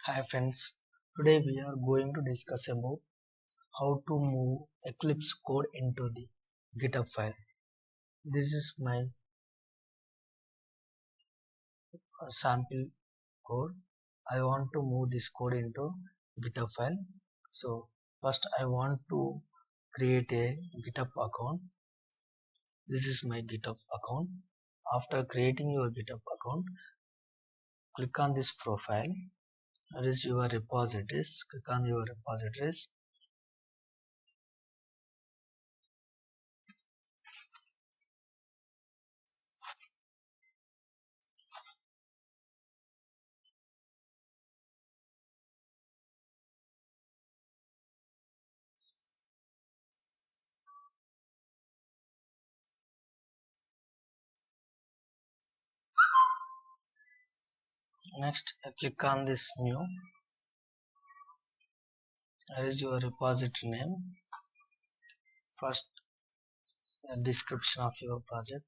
Hi friends, today we are going to discuss about how to move Eclipse code into the GitHub file. This is my sample code. I want to move this code into GitHub file. So first I want to create a GitHub account. This is my GitHub account. After creating your GitHub account, click on this profile. There is your repositories. Click on your repositories. Next, click on this new. Here is your repository name. First, the description of your project.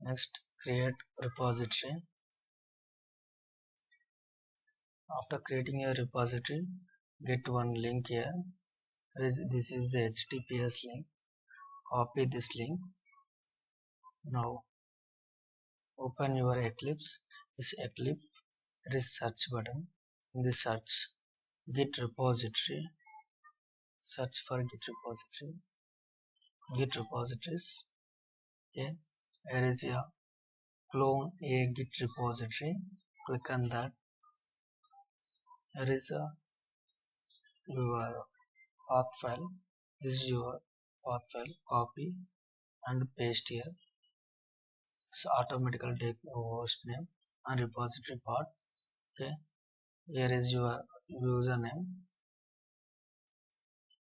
Next, create repository. After creating your repository, get one link here. This is the HTTPS link. Copy this link. Now, open your Eclipse. This Eclipse, there is search button. In the search, Git repository. Search for Git repository. Git repositories. Okay. Here is your clone a Git repository. Click on that. Here is your path file. This is your path file. Copy and paste here. So automatically take host name and repository path. Okay. Here is your username.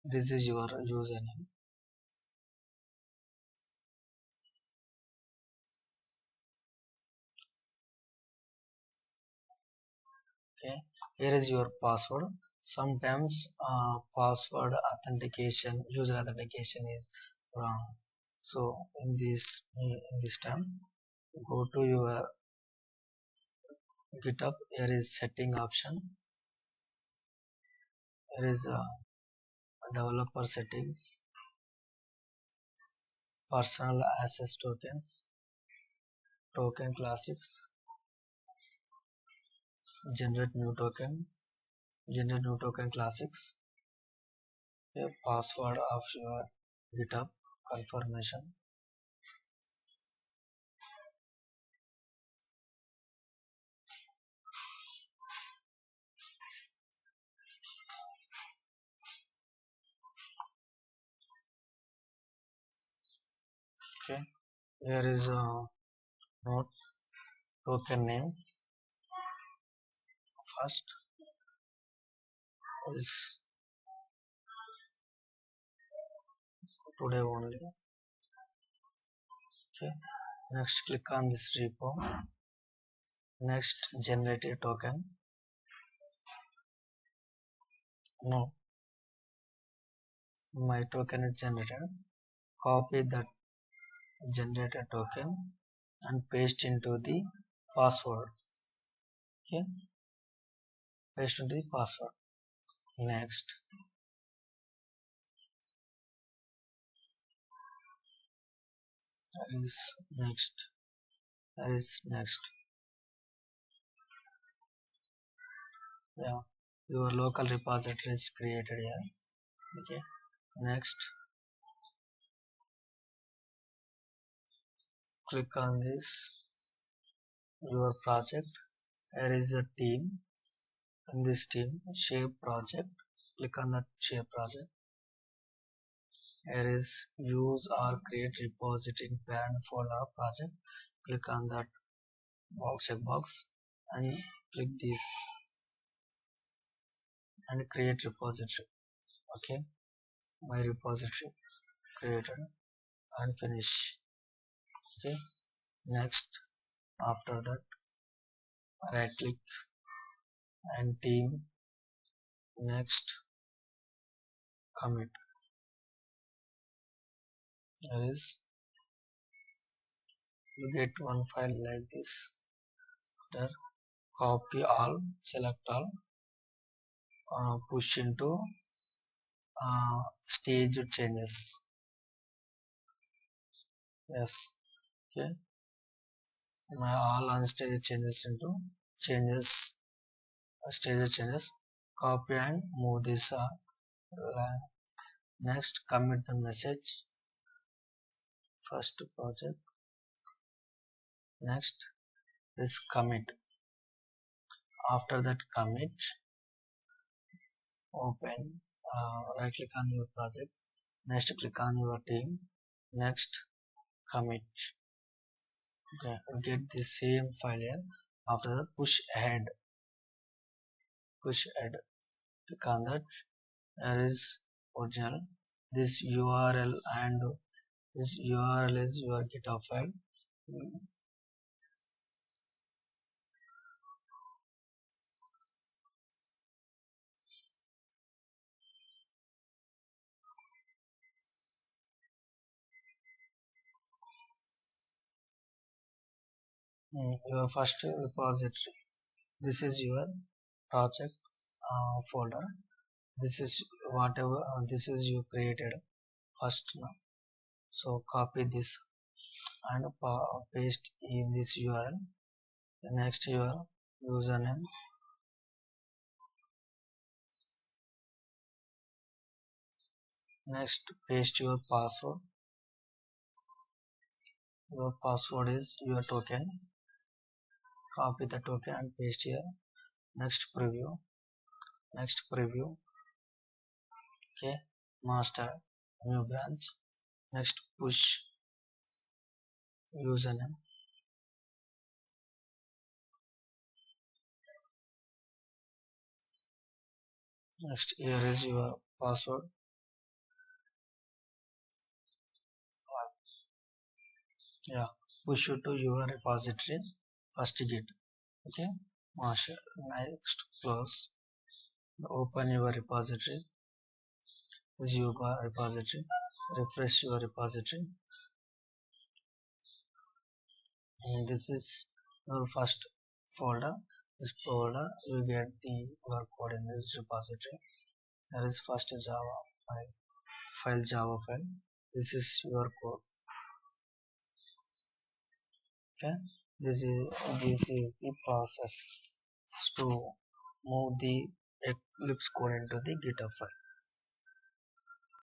This is your username. Okay. Here is your password. Sometimes password authentication, user authentication is wrong. So in this time, go to your GitHub. Here is setting option. Here is developer settings, personal access tokens, token classics, generate new token classics, okay, password of your GitHub confirmation. Okay, here is a node token name. First is today only. Okay, next click on this repo. Next generate a token. No, my token is generated. Copy that generated token and paste into the password. Okay, paste into the password. Next, next. Yeah, your local repository is created here. Okay, next, click on this your project. Here is a team. In this team, share project. Click on that share project. Here is use or create repository in parent folder of project. Click on that checkbox and click this and create repository. Okay, my repository created and finish. Okay, next, after that, right click and team. Next, commit. There is you get one file like this. There copy all, select all, push into stage changes. Yes, okay. My all on stage changes into changes, stage changes. Copy and move this. Next, commit the message. First project. Next is commit. After that commit, open. Right click on your project. Next, click on your team. Next, commit. Okay, you get the same file here. After that, push ahead. Push ahead. Click on that. Here is original. This URL and this URL is your GitHub file. Your first repository. This is your project folder. This is whatever this is you created first now. So copy this and paste in this URL. Next your username. Next paste your password. Your password is your token. Copy the token and paste here. Next preview. Next preview. Okay. Master new branch. Next push username. Next here is your password. Yeah, push it to your repository. First git. Okay. Master. Next close. Open your repository. This is your repository. Refresh your repository. And this is your first folder. This folder you get the work code in this repository. There is first Java file Java file. This is your code. Okay. This is the process to move the Eclipse code into the GitHub file.